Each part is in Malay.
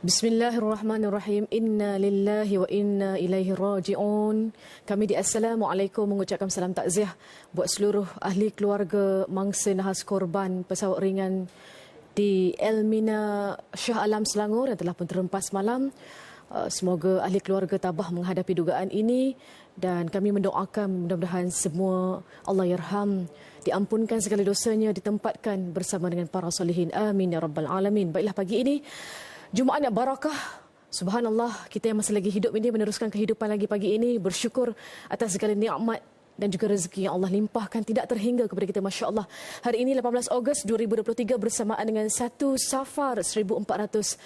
Bismillahirrahmanirrahim. Inna lillahi wa inna ilaihi raji'un. Kami di Assalamualaikum mengucapkan salam takziah buat seluruh ahli keluarga mangsa nahas korban pesawat ringan di Elmina Shah Alam Selangor yang telah pun terhempas malam. Semoga ahli keluarga tabah menghadapi dugaan ini dan kami mendoakan mudah-mudahan semua Allah yarham, diampunkan segala dosanya, ditempatkan bersama dengan para solihin. Amin ya rabbal alamin. Baiklah, pagi ini Jumaat yang barakah. Subhanallah, kita yang masih lagi hidup ini meneruskan kehidupan lagi pagi ini, bersyukur atas segala nikmat dan juga rezeki yang Allah limpahkan tidak terhingga kepada kita, Masya Allah. Hari ini 18 Ogos 2023 bersamaan dengan 1 Safar 1445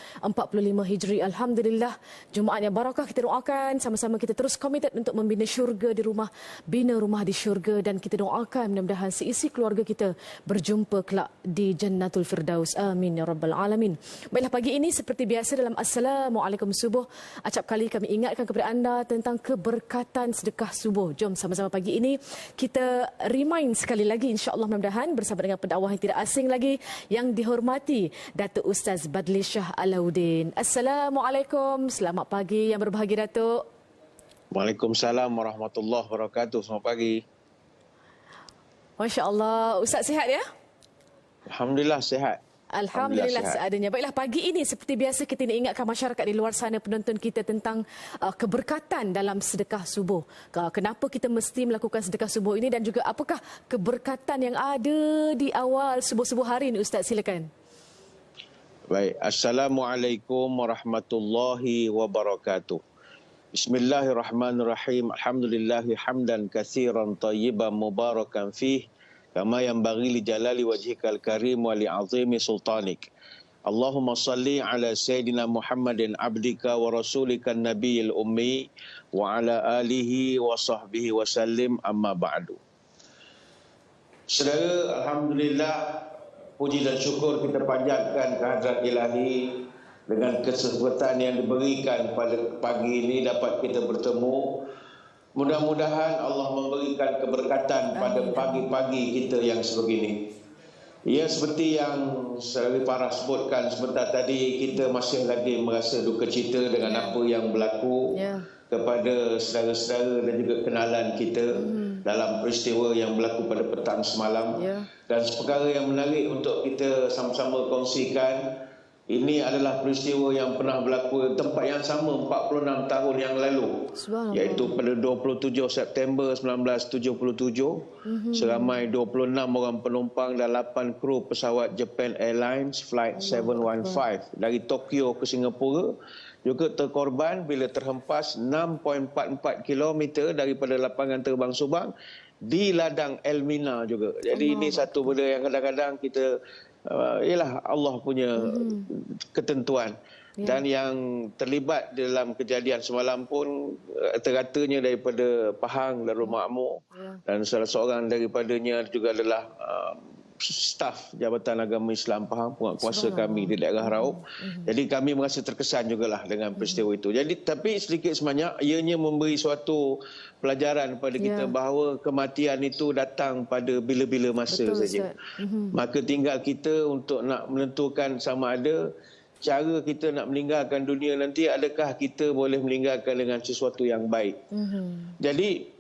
Hijri. Alhamdulillah, Jumaat yang barakah. Kita doakan sama-sama, kita terus komited untuk membina syurga di rumah, bina rumah di syurga, dan kita doakan mudah-mudahan seisi keluarga kita berjumpa kelak di Jannatul Firdaus. Amin ya rabbal alamin. Baiklah, pagi ini seperti biasa dalam Assalamualaikum Subuh, acap kali kami ingatkan kepada anda tentang keberkatan sedekah subuh. Jom sama-sama pagi ini kita remind sekali lagi, insya-Allah mudah-mudahan bersama dengan pendakwah yang tidak asing lagi yang dihormati Datuk Ustaz Badli Shah Alauddin. Assalamualaikum, selamat pagi yang berbahagia Datuk. Waalaikumsalam warahmatullahi wabarakatuh. Selamat pagi. Masya-Allah, Ustaz sihat ya? Alhamdulillah sihat. Alhamdulillah seadanya. Baiklah, pagi ini seperti biasa kita nak ingatkan masyarakat di luar sana, penonton kita, tentang keberkatan dalam sedekah subuh. Kenapa kita mesti melakukan sedekah subuh ini dan juga apakah keberkatan yang ada di awal subuh-subuh hari ini, Ustaz, silakan. Baik, Assalamualaikum warahmatullahi wabarakatuh. Bismillahirrahmanirrahim. Alhamdulillahi hamdan katsiran tayyiban mubarakan fih. Kama yanbaghi li jalali wajhikal karim wa li azimi sultanik. Allahumma salli ala Sayyidina Muhammadin abdika wa rasulika nabiyil ummi wa ala alihi wa sahbihi wa sallim, amma ba'du. Saudara, Alhamdulillah, puji dan syukur kita panjatkan kehadrat ilahi dengan kesempatan yang diberikan pada pagi ini dapat kita bertemu. Mudah-mudahan Allah memberikan keberkatan pada pagi-pagi kita yang sebegini. Ya, seperti yang Saudara Farah sebutkan sebentar tadi, kita masih lagi merasa duka cita dengan apa yang berlaku kepada saudara-saudara dan juga kenalan kita dalam peristiwa yang berlaku pada petang semalam. Dan perkara yang menarik untuk kita sama-sama kongsikan, ini adalah peristiwa yang pernah berlaku di tempat yang sama 46 tahun yang lalu, iaitu pada 27 September 1977. Seramai 26 orang penumpang dan 8 kru pesawat Japan Airlines Flight 715 dari Tokyo ke Singapura juga terkorban bila terhempas 6.44 km daripada lapangan terbang Subang di ladang Elmina juga. Jadi ini satu benda yang kadang-kadang kita ialah Allah punya ketentuan. Dan yang terlibat dalam kejadian semalam pun rata-ratanya daripada Pahang, Darul Makmur, dan salah seorang daripadanya juga adalah staf Jabatan Agama Islam Pahang, penguatkuasa kami di daerah Raub. Jadi kami merasa terkesan jugalah dengan peristiwa itu. Jadi tapi sedikit sebanyak ianya memberi suatu pelajaran kepada kita bahawa kematian itu datang pada bila-bila masa saja. Maka tinggal kita untuk nak menentukan sama ada cara kita nak meninggalkan dunia nanti, adakah kita boleh meninggalkan dengan sesuatu yang baik. Jadi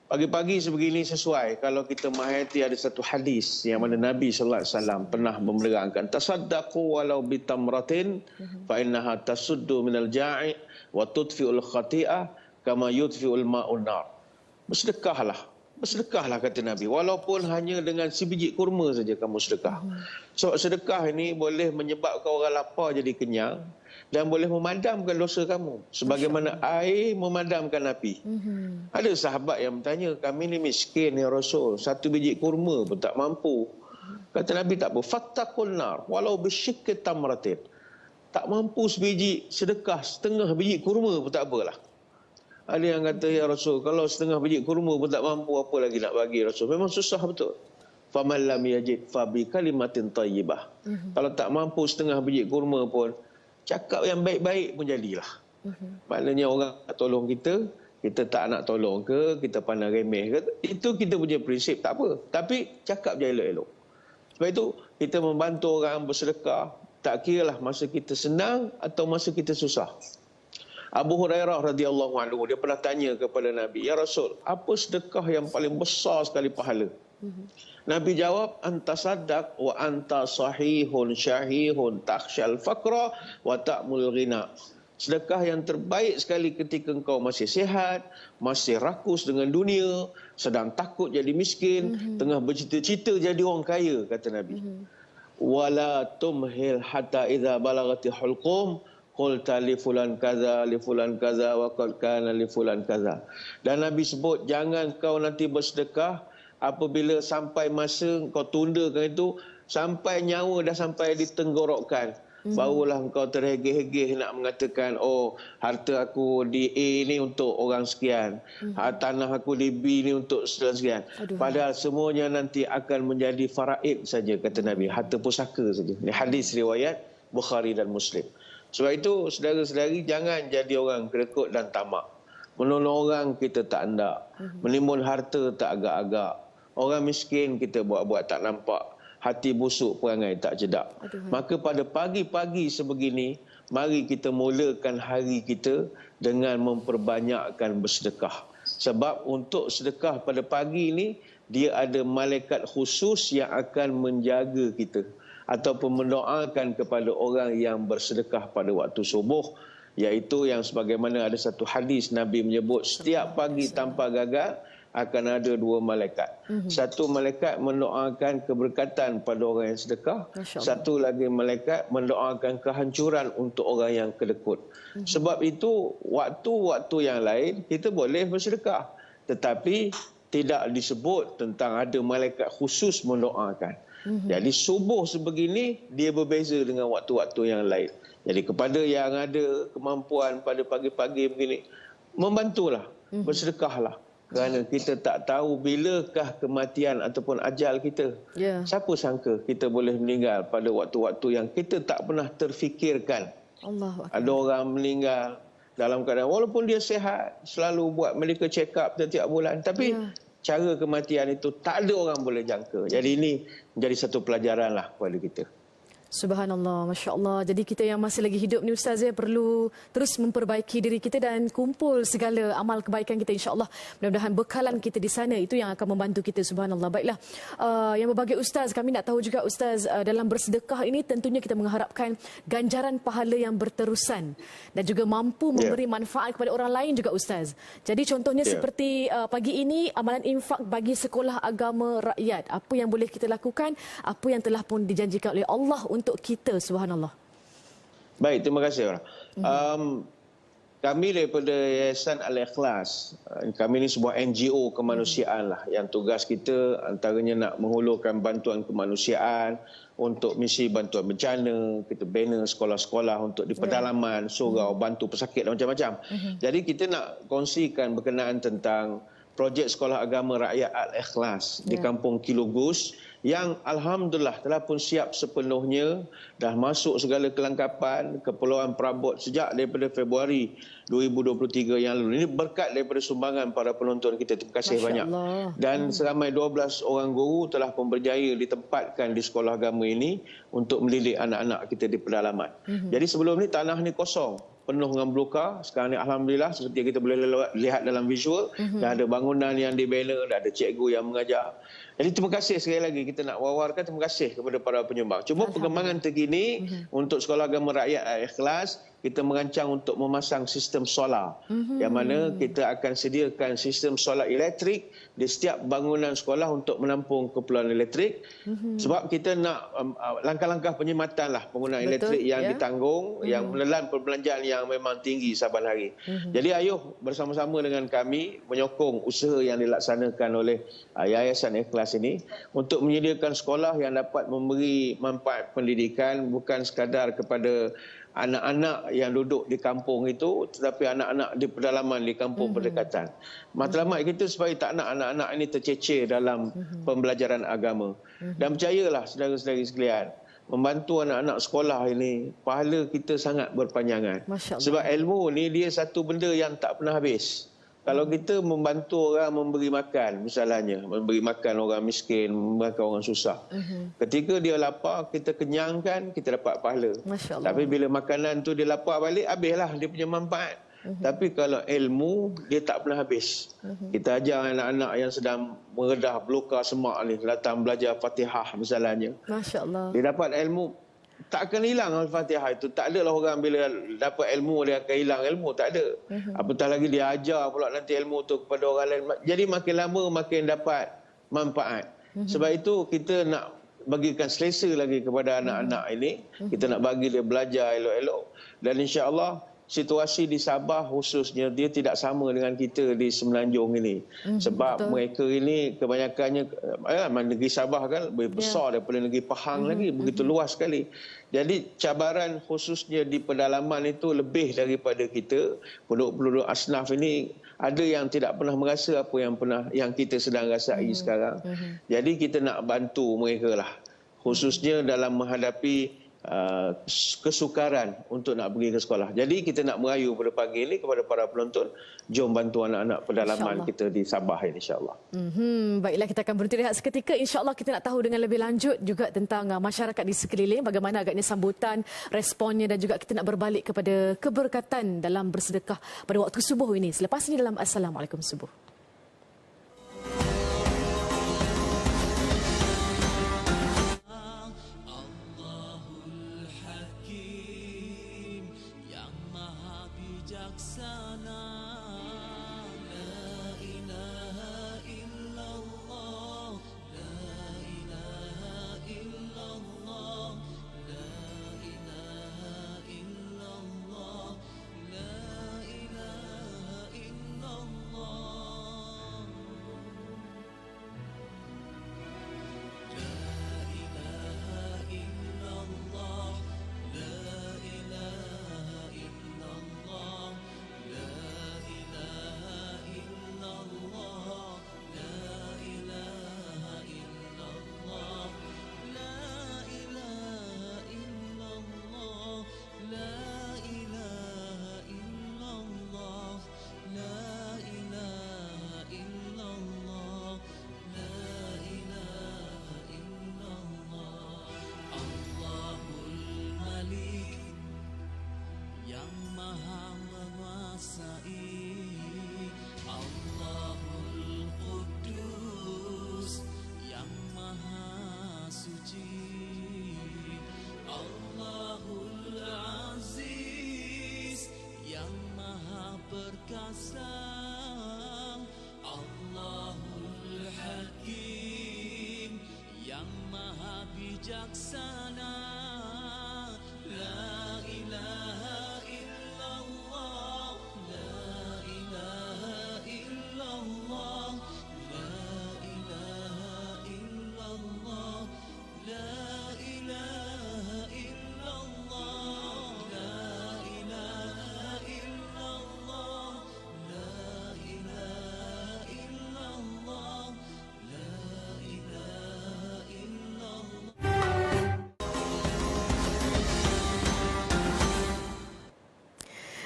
pagi-pagi sebegini sesuai kalau kita menghayati ada satu hadis yang mana Nabi sallallahu alaihi wasallam pernah menerangkan, tasaddaqu walau bitamratin fa innaha tasuddu minal ja'i wa tudfi'ul khati'ah kama yudfi'ul ma'un nar. Bersedekahlah kata Nabi, walaupun hanya dengan sebiji kurma saja kamu sedekah. Sebab sedekah ini boleh menyebabkan orang lapar jadi kenyang dan boleh memadamkan dosa kamu sebagaimana air memadamkan api. Ada sahabat yang bertanya, kami ni miskin ya Rasul, satu biji kurma pun tak mampu. Kata Nabi, tak apa, fattaqun nar walau bisyikki tamratin. Tak mampu sebiji sedekah setengah biji kurma pun tak apalah. Ada yang kata, ya Rasul, kalau setengah biji kurma pun tak mampu, apa lagi nak bagi Rasul? Memang susah betul. Faman lam yajid fa bi kalimatin thayyibah. Kalau tak mampu setengah biji kurma pun, cakap yang baik-baik pun jadilah. Maknanya orang nak tolong kita, kita tak nak tolong ke, kita pandang remeh ke, itu kita punya prinsip, tak apa. Tapi cakap je elok-elok. Sebab itu kita membantu orang bersedekah, Tak kiralah masa kita senang atau masa kita susah. Abu Hurairah radhiyallahu anhu, dia pernah tanya kepada Nabi, "Ya Rasul, apa sedekah yang paling besar sekali pahala?" Nabi jawab, "Anta saddaq wa anta sahihun syahihun takhshal faqra wa ta'mul ghina." Sedekah yang terbaik sekali ketika engkau masih sihat, masih rakus dengan dunia, sedang takut jadi miskin, tengah bercita-cita jadi orang kaya, kata Nabi. Wala tumhil hatta idza balagati hulqum qulta li fulan kaza wa qad kana li fulan kaza. Dan Nabi sebut, jangan kau nanti bersedekah apabila sampai masa kau tundakan itu, sampai nyawa dah sampai di tenggorokan, barulah kau terhegeh-hegeh nak mengatakan, oh, harta aku di A ni untuk orang sekian, tanah aku di B ni untuk sekian. Padahal semuanya nanti akan menjadi faraid saja, kata Nabi, harta pusaka saja. Ini hadis riwayat Bukhari dan Muslim. Sebab itu, saudara-saudari, jangan jadi orang kerekut dan tamak. Menolong orang kita tak hendak, menimbun harta tak agak-agak, orang miskin kita buat-buat tak nampak, hati busuk perangai tak jedak. Maka pada pagi-pagi sebegini, mari kita mulakan hari kita dengan memperbanyakkan bersedekah. Sebab untuk sedekah pada pagi ini, dia ada malaikat khusus yang akan menjaga kita ataupun mendoakan kepada orang yang bersedekah pada waktu subuh, iaitu yang sebagaimana ada satu hadis Nabi menyebut, setiap pagi tanpa gagal akan ada dua malaikat. Satu malaikat mendoakan keberkatan pada orang yang sedekah, satu lagi malaikat mendoakan kehancuran untuk orang yang kedekut. Sebab itu waktu-waktu yang lain kita boleh bersedekah, tetapi tidak disebut tentang ada malaikat khusus mendoakan. Jadi subuh sebegini dia berbeza dengan waktu-waktu yang lain. Jadi kepada yang ada kemampuan pada pagi-pagi begini, membantulah, bersedekahlah. Kerana kita tak tahu bilakah kematian ataupun ajal kita. Siapa sangka kita boleh meninggal pada waktu-waktu yang kita tak pernah terfikirkan. Ada orang meninggal dalam keadaan, walaupun dia sihat, selalu buat medical check up setiap bulan, tapi cara kematian itu tak ada orang boleh jangka. Jadi ini menjadi satu pelajaran lah kepada kita. Subhanallah, Masya Allah. Jadi kita yang masih lagi hidup ni Ustaz, perlu terus memperbaiki diri kita dan kumpul segala amal kebaikan kita, insya-Allah. Mudah-mudahan bekalan kita di sana itu yang akan membantu kita. Subhanallah. Baiklah, yang berbahagia Ustaz, kami nak tahu juga Ustaz, dalam bersedekah ini tentunya kita mengharapkan ganjaran pahala yang berterusan dan juga mampu memberi manfaat kepada orang lain juga Ustaz. Jadi contohnya seperti pagi ini amalan infak bagi sekolah agama rakyat. Apa yang boleh kita lakukan? Apa yang telah pun dijanjikan oleh Allah untuk kita, subhanallah. Baik, terima kasih. Kami daripada Yayasan Al-Ikhlas, kami ini sebuah NGO kemanusiaan lah, yang tugas kita antaranya nak menghulurkan bantuan kemanusiaan untuk misi bantuan bencana, kita bina sekolah-sekolah untuk di pedalaman, surau, bantu pesakit dan macam-macam. Jadi kita nak kongsikan berkenaan tentang projek sekolah agama rakyat Al-Ikhlas di Kampung Kilugus, yang alhamdulillah telah pun siap sepenuhnya, dah masuk segala kelengkapan, keperluan perabot sejak daripada Februari 2023 yang lalu. Ini berkat daripada sumbangan para penonton kita. Terima kasih banyak. Dan seramai 12 orang guru telah pun berjaya ditempatkan di sekolah agama ini untuk mendidik anak-anak kita di pedalaman. Jadi sebelum ni tanah ni kosong, penuh dengan belukar. Sekarang ni alhamdulillah seperti yang kita boleh lihat dalam visual, dah ada bangunan yang dibina, dah ada cikgu yang mengajar. Jadi terima kasih sekali lagi, kita nak wawarkan terima kasih kepada para penyumbang. Cuma perkembangan terkini untuk sekolah agama rakyat Al-Ikhlas, kita merancang untuk memasang sistem solar, yang mana kita akan sediakan sistem solar elektrik di setiap bangunan sekolah untuk menampung keperluan elektrik. Sebab kita nak langkah-langkah penyematan lah penggunaan elektrik yang ditanggung, yang menelan perbelanjaan yang memang tinggi saban hari. Jadi ayuh bersama-sama dengan kami menyokong usaha yang dilaksanakan oleh Yayasan Ikhlas ini untuk menyediakan sekolah yang dapat memberi manfaat pendidikan bukan sekadar kepada anak-anak yang duduk di kampung itu, tetapi anak-anak di pedalaman, di kampung berdekatan. Matlamat kita supaya tak nak anak-anak ini tercecer dalam pembelajaran agama. Dan percayalah saudara-saudari sekalian, membantu anak-anak sekolah ini, pahala kita sangat berpanjangan. Sebab ilmu ni dia satu benda yang tak pernah habis. Kalau kita membantu orang memberi makan, misalnya memberi makan orang miskin, memberi makan orang susah. Ketika dia lapar, kita kenyangkan, kita dapat pahala. Masya Allah. Tapi bila makanan tu dia lapar balik, habislah dia punya manfaat. Tapi kalau ilmu, dia tak pernah habis. Kita ajar anak-anak yang sedang meredah bloka semak ni, datang belajar Fatihah misalnya. Masya Allah. Dia dapat ilmu, tak akan hilang Al-Fatihah itu. Tak adalah orang bila dapat ilmu dia akan hilang ilmu, tak ada. Apatah lagi dia ajar pula nanti ilmu tu kepada orang lain. Jadi makin lama makin dapat manfaat. Sebab itu kita nak bagikan selesa lagi kepada anak-anak ini. Kita nak bagi dia belajar elok-elok. Dan insya-Allah situasi di Sabah khususnya dia tidak sama dengan kita di Semenanjung ini. Sebab mereka ini kebanyakannya negeri Sabah kan lebih besar daripada negeri Pahang lagi, begitu luas sekali. Jadi cabaran khususnya di pedalaman itu lebih daripada kita. Penduduk-penduduk asnaf ini ada yang tidak pernah merasa apa yang kita sedang rasai sekarang. Jadi kita nak bantu mereka lah. Khususnya dalam menghadapi kesukaran untuk nak pergi ke sekolah. Jadi kita nak merayu pada pagi ini kepada para penonton, jom bantu anak-anak pedalaman kita di Sabah ini, insya-Allah. Baiklah, kita akan berhenti rehat seketika. Insya-Allah kita nak tahu dengan lebih lanjut juga tentang masyarakat di sekeliling, bagaimana agaknya sambutan, responnya, dan juga kita nak berbalik kepada keberkatan dalam bersedekah pada waktu subuh ini. Selepas ini dalam Assalamualaikum Subuh.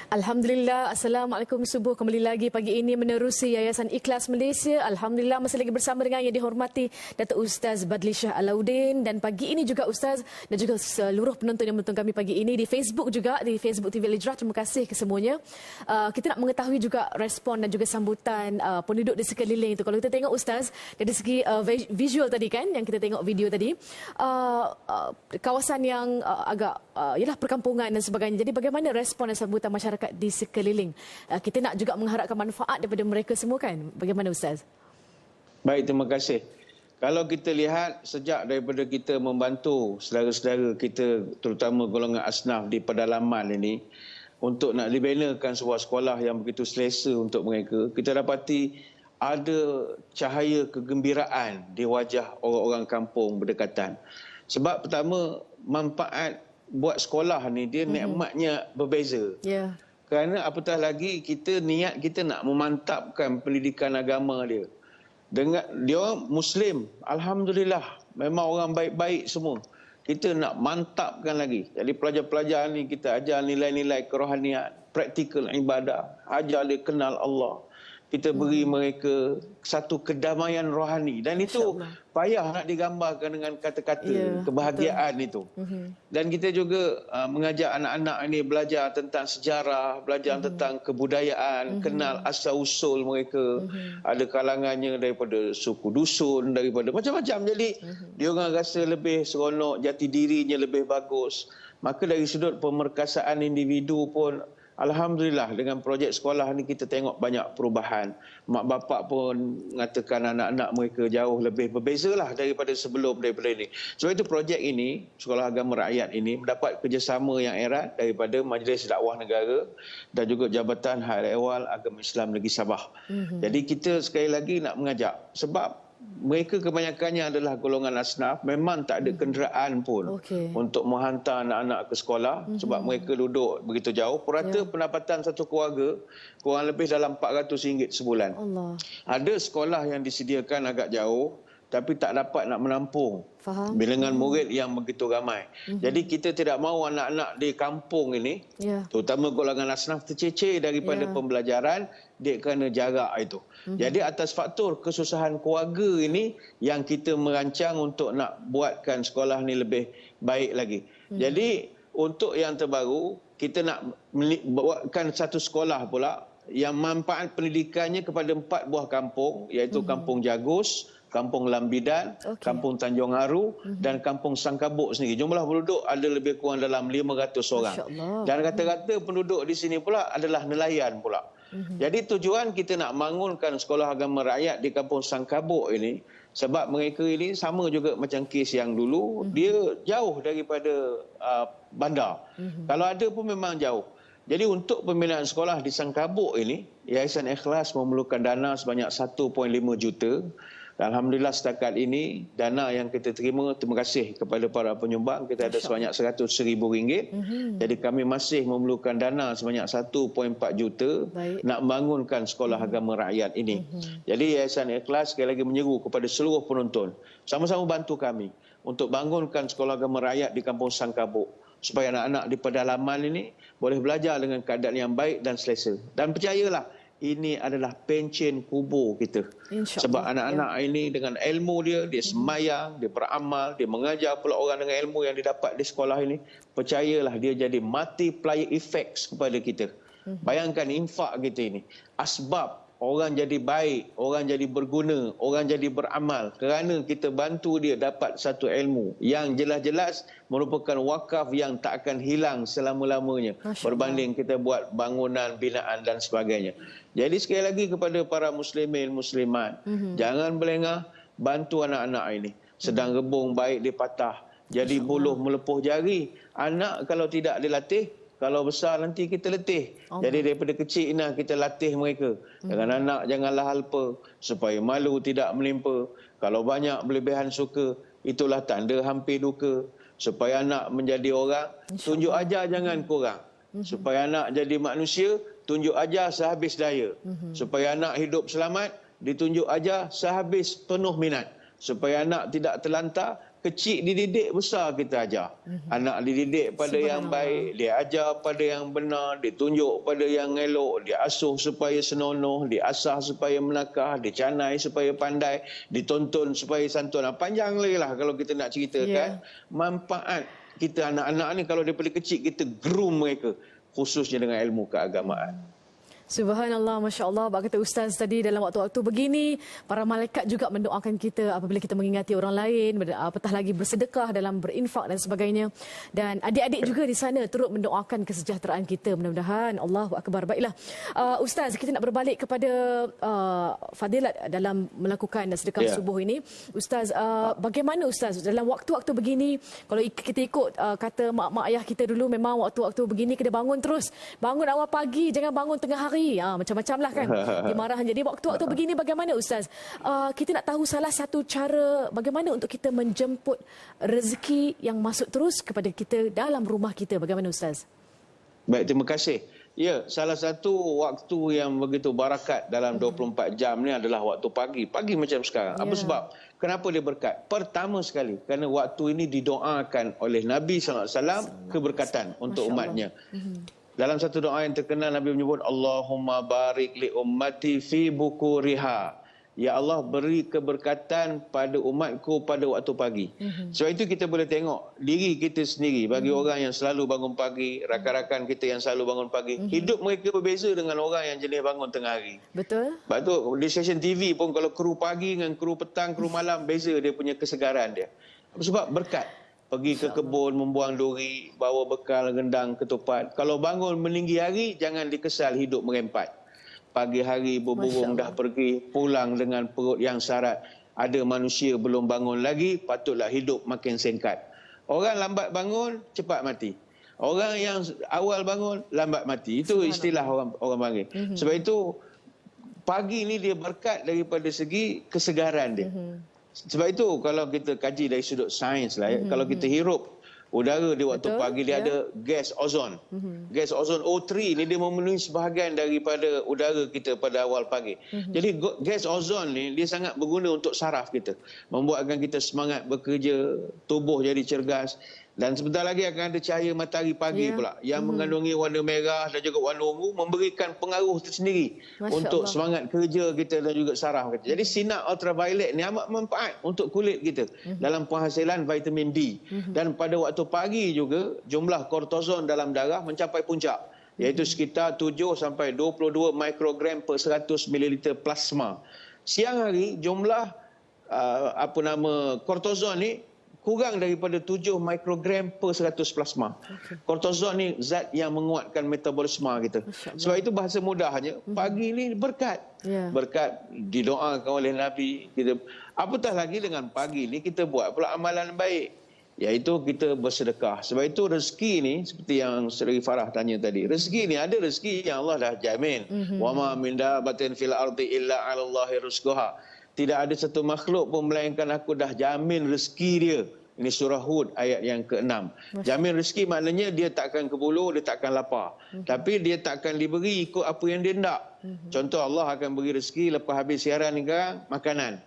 Alhamdulillah, Assalamualaikum Subuh. Kembali lagi pagi ini menerusi Yayasan Ikhlas Malaysia. Alhamdulillah masih lagi bersama dengan yang dihormati Datuk Ustaz Badli Shah Alauddin. Dan pagi ini juga Ustaz dan juga seluruh penonton yang menonton kami pagi ini di Facebook juga, di Facebook TV Al-Hijrah. Terima kasih kesemuanya. Kita nak mengetahui juga respon dan juga sambutan penduduk di sekeliling itu. Kalau kita tengok Ustaz, dari segi visual tadi kan, yang kita tengok video tadi, kawasan yang agak ialah perkampungan dan sebagainya. Jadi bagaimana respon dan sambutan masyarakat di sekeliling? Kita nak juga mengharapkan manfaat daripada mereka semua kan? Bagaimana Ustaz? Baik, terima kasih. Kalau kita lihat sejak daripada kita membantu saudara-saudara kita, terutama golongan asnaf di pedalaman ini, untuk nak dibinakan sebuah sekolah yang begitu selesa untuk mereka, kita dapati ada cahaya kegembiraan di wajah orang-orang kampung berdekatan. Sebab pertama, manfaat buat sekolah ni dia nikmatnya berbeza. Ya. Kerana apatah lagi niat kita nak memantapkan pendidikan agama dia. Dengan dia orang Muslim, alhamdulillah, memang orang baik-baik semua. Kita nak mantapkan lagi. Jadi pelajar-pelajar ni kita ajar nilai-nilai kerohanian, praktikal ibadah, ajar dia kenal Allah. kita beri mereka satu kedamaian rohani. Dan itu payah nak digambarkan dengan kata-kata kebahagiaan itu. Dan kita juga mengajak anak-anak ini belajar tentang sejarah, belajar tentang kebudayaan, kenal asal-usul mereka. Ada kalangannya daripada suku dusun, daripada macam-macam. Jadi dia orang rasa lebih seronok, jati dirinya lebih bagus. Maka dari sudut pemerkasaan individu pun, alhamdulillah dengan projek sekolah ni kita tengok banyak perubahan. Mak bapak pun mengatakan anak-anak mereka jauh lebih berbezalah daripada sebelum daripada ini. Sebab itu projek ini, Sekolah Agama Rakyat ini mendapat kerjasama yang erat daripada Majlis Dakwah Negara dan juga Jabatan Hal Ehwal Agama Islam Negeri Sabah. Jadi kita sekali lagi nak mengajak, sebab mereka kebanyakannya adalah golongan asnaf, memang tak ada kenderaan pun untuk menghantar anak-anak ke sekolah sebab mereka duduk begitu jauh. Purata pendapatan satu keluarga kurang lebih dalam RM400 sebulan. Ada sekolah yang disediakan agak jauh tapi tak dapat nak menampung bilangan murid yang begitu ramai. Jadi kita tidak mahu anak-anak di kampung ini, terutama golongan asnaf, tercecer daripada pembelajaran dia kerana jarak itu. Jadi atas faktor kesusahan keluarga ini yang kita merancang untuk nak buatkan sekolah ni lebih baik lagi. Jadi untuk yang terbaru, kita nak buatkan satu sekolah pula yang manfaat pendidikannya kepada 4 buah kampung, iaitu Kampung Jagus, Kampung Lambidan, Kampung Tanjung Haru dan Kampung Sangkabuk sendiri. Jumlah penduduk ada lebih kurang dalam 500 orang. Dan rata-rata penduduk di sini pula adalah nelayan pula. Jadi tujuan kita nak bangunkan Sekolah Agama Rakyat di Kampung Sangkabuk ini sebab mereka ini sama juga macam kes yang dulu, dia jauh daripada bandar. Kalau ada pun memang jauh. Jadi untuk pembinaan sekolah di Sangkabuk ini, Yayasan Ikhlas memerlukan dana sebanyak 1.5 juta. Alhamdulillah setakat ini dana yang kita terima, terima kasih kepada para penyumbang, kita ada sebanyak RM100,000. Jadi kami masih memerlukan dana sebanyak 1.4 juta nak membangunkan Sekolah Agama Rakyat ini. Jadi Yayasan Ikhlas sekali lagi menyeru kepada seluruh penonton, sama-sama bantu kami untuk bangunkan Sekolah Agama Rakyat di Kampung Sangkabuk supaya anak-anak di pedalaman ini boleh belajar dengan keadaan yang baik dan selesa. Dan percayalah, ini adalah pencen kubur kita. Sebab anak-anak ini dengan ilmu dia semayang, dia beramal, dia mengajar pula orang dengan ilmu yang didapat di sekolah ini. Percayalah, dia jadi multiplier effects kepada kita. Bayangkan infak kita ini. Asbab orang jadi baik, orang jadi berguna, orang jadi beramal kerana kita bantu dia dapat satu ilmu yang jelas-jelas merupakan wakaf yang tak akan hilang selama-lamanya berbanding kita buat bangunan, binaan dan sebagainya. Jadi sekali lagi kepada para muslimin, muslimat, jangan belengah, bantu anak-anak ini. Sedang rebung baik dipatah, jadi buluh melepuh jari. Anak kalau tidak dilatih, kalau besar nanti kita letih. Jadi daripada kecil kita latih mereka. Dengan anak janganlah alpa supaya malu tidak menimpa. Kalau banyak berlebihan suka, itulah tanda hampir duka. Supaya anak menjadi orang, tunjuk ajar jangan kurang. Supaya anak jadi manusia, tunjuk ajar sehabis daya. Supaya anak hidup selamat, ditunjuk ajar sehabis penuh minat. Supaya anak tidak terlantar, kecil dididik, besar kita ajar. Anak dididik pada yang baik, dia ajar pada yang benar, ditunjuk pada yang elok, dia asuh supaya senonoh, diasah supaya menakah, dicanai supaya pandai, ditonton supaya santun. Panjang lagi lah kalau kita nak ceritakan. Manfaat kita anak-anak ni kalau daripada kecil kita groom mereka, khususnya dengan ilmu keagamaan. Subhanallah, Masya Allah. Bak kata Ustaz tadi, dalam waktu-waktu begini, para malaikat juga mendoakan kita apabila kita mengingati orang lain, apatah lagi bersedekah dalam berinfak dan sebagainya. Dan adik-adik juga di sana turut mendoakan kesejahteraan kita. Mudah-mudahan. Allahu Akbar. Baiklah. Ustaz, kita nak berbalik kepada fadilat dalam melakukan sedekah subuh ini. Ustaz, bagaimana Ustaz dalam waktu-waktu begini, kalau kita ikut kata mak-mak ayah kita dulu, memang waktu-waktu begini kena bangun terus. Bangun awal pagi, jangan bangun tengah hari. Macam-macam lah kan dimarahan. Jadi waktu-waktu begini bagaimana Ustaz? Kita nak tahu salah satu cara bagaimana untuk kita menjemput rezeki yang masuk terus kepada kita dalam rumah kita. Bagaimana Ustaz? Baik, terima kasih. Ya, salah satu waktu yang begitu barakat dalam 24 jam ni adalah waktu pagi. Pagi macam sekarang. Apa sebab? Kenapa dia berkat? Pertama sekali, kerana waktu ini didoakan oleh Nabi SAW keberkatan untuk umatnya. Dalam satu doa yang terkenal Nabi menyebut Allahumma barik li ummati fi bukuriha. Ya Allah, beri keberkatan pada umatku pada waktu pagi. Sebab itu kita boleh tengok diri kita sendiri, bagi orang yang selalu bangun pagi, rakan-rakan kita yang selalu bangun pagi, hidup mereka berbeza dengan orang yang jenis bangun tengah hari. Betul. Sebab tu di stesen TV pun kalau kru pagi dengan kru petang, kru malam, beza dia punya kesegaran dia. Sebab berkat. Pergi ke kebun, membuang duri, bawa bekal, gendang, ketupat. Kalau bangun meninggi hari, jangan dikesal hidup merempat. Pagi hari berburung dah pergi, pulang dengan perut yang sarat. Ada manusia belum bangun lagi, patutlah hidup makin singkat. Orang lambat bangun, cepat mati. Orang yang awal bangun, lambat mati. Itu istilah orang panggil. Sebab itu, pagi ni dia berkat daripada segi kesegaran dia. Sebab itu kalau kita kaji dari sudut sains lah, kalau kita hirup udara di waktu pagi, dia ada gas ozon. Gas ozon O3 ni dia memenuhi sebahagian daripada udara kita pada awal pagi. Jadi gas ozon ni dia sangat berguna untuk saraf kita. Membuatkan kita semangat bekerja, tubuh jadi cergas. Dan sebentar lagi akan ada cahaya matahari pagi pula yang mengandungi warna merah dan juga warna ungu, memberikan pengaruh tersendiri untuk semangat kerja kita dan juga saraf kita. Jadi sinar ultraviolet ni amat manfaat untuk kulit kita dalam penghasilan vitamin D. Dan pada waktu pagi juga jumlah kortizon dalam darah mencapai puncak, iaitu sekitar 7 sampai 22 mikrogram per 100 ml plasma. Siang hari jumlah kortizon ni kurang daripada 7 mikrogram per 100 plasma. Kortizon ni zat yang menguatkan metabolisme kita. Sebab itu bahasa mudahnya, pagi ni berkat. Berkat didoakan oleh Nabi. Apatah lagi dengan pagi ni kita buat pula amalan baik, iaitu kita bersedekah. Sebab itu rezeki ni, seperti yang Saudari Farah tanya tadi, rezeki ni ada rezeki yang Allah dah jamin. Wa ma min dabatin fil ardi illa 'ala Allahi rizquha. Tidak ada satu makhluk pun melainkan aku dah jamin rezeki dia. Ini surah Hud ayat yang ke-6. Jamin rezeki maknanya dia takkan kebulu, dia takkan lapar. Tapi dia takkan diberi ikut apa yang dia nak. Contoh, Allah akan beri rezeki lepas habis siaran ni sekarang, makanan.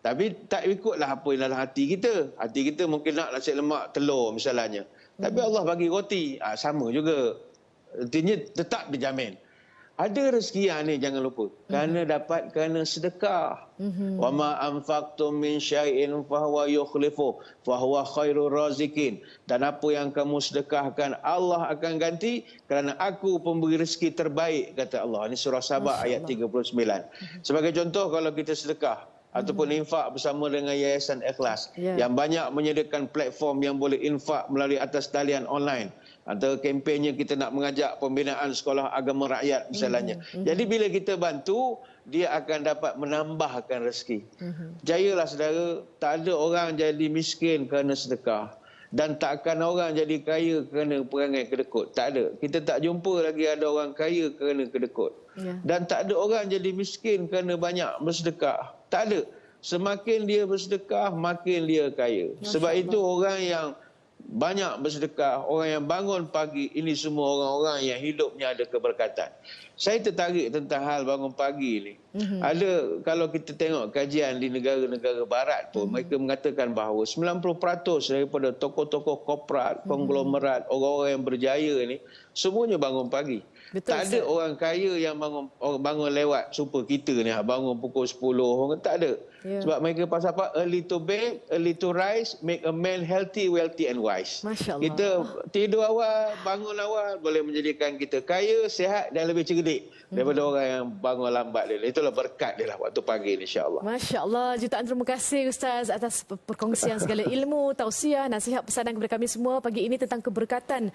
Tapi tak ikutlah apa yang dalam hati kita. Hati kita mungkin nak nasi lemak, telur misalnya. Tapi Allah bagi roti, sama juga. Artinya tetap dijamin. Ada rezeki yang ni jangan lupa. Kerana sedekah. Wa ma anfaqtum min syai'in fahuwa yukhlifu fahuwa khairur razikin. Dan apa yang kamu sedekahkan Allah akan ganti, kerana aku pemberi rezeki terbaik, kata Allah. Ini surah Sabah ayat 39. Sebagai contoh, kalau kita sedekah ataupun infak bersama dengan Yayasan Ikhlas yang banyak menyediakan platform yang boleh infak melalui atas talian online. Antara kempennya kita nak mengajak pembinaan sekolah agama rakyat misalnya. Jadi bila kita bantu, dia akan dapat menambahkan rezeki. Percayalah saudara, tak ada orang jadi miskin kerana sedekah. Dan takkan orang jadi kaya kerana perangai kedekut. Tak ada. Kita tak jumpa lagi ada orang kaya kerana kedekut. Dan tak ada orang jadi miskin kerana banyak bersedekah. Tak ada. Semakin dia bersedekah, makin dia kaya. Sebab itu orang yang banyak bersedekah, orang yang bangun pagi, ini semua orang-orang yang hidupnya ada keberkatan. Saya tertarik tentang hal bangun pagi ni. Ada, kalau kita tengok kajian di negara-negara barat pun, mereka mengatakan bahawa 90% daripada tokoh-tokoh korporat, konglomerat, orang-orang yang berjaya ni, semuanya bangun pagi. Tak ada orang kaya yang bangun lewat super kita ni, bangun pukul 10, tak ada. Sebab mereka pasal apa? Early to bed, early to rise, make a man healthy, wealthy and wise. Kita tidur awal, bangun awal, boleh menjadikan kita kaya, sihat dan lebih cerdik daripada orang yang bangun lambat dia. Itulah berkat dia lah waktu pagi ni, insya-Allah. Masya-Allah, jutaan terima kasih Ustaz atas perkongsian segala ilmu, tausiah, nasihat, pesanan kepada kami semua pagi ini tentang keberkatan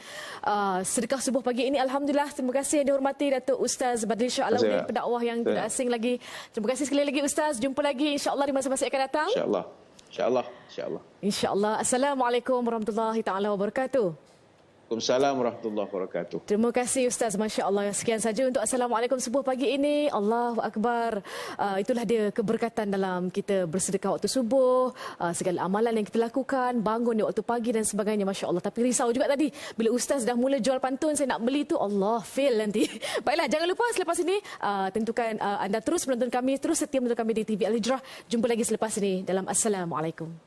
sedekah subuh pagi ini. Alhamdulillah, terima kasih yang dihormati Datuk Ustaz Badri Shah Alauddin, pendakwah yang tidak asing lagi. Terima kasih sekali lagi Ustaz. Jumpa lagi insya-Allah di masa-masa akan datang. Insya-Allah. Insya-Allah. Insya-Allah. Insya-Allah. Assalamualaikum warahmatullahi taala wabarakatuh. Waalaikumsalam warahmatullahi wabarakatuh. Terima kasih Ustaz, Masya Allah. Sekian saja untuk Assalamualaikum subuh pagi ini. Allahu Akbar. Itulah dia keberkatan dalam kita bersedekah waktu subuh, segala amalan yang kita lakukan, bangun di waktu pagi dan sebagainya, Masya Allah. Tapi risau juga tadi, bila Ustaz dah mula jual pantun, saya nak beli tu, Allah, fail nanti. Baiklah, jangan lupa selepas ini, tentukan anda terus menonton kami, terus setia menonton kami di TV Al-Hijrah. Jumpa lagi selepas ini dalam Assalamualaikum.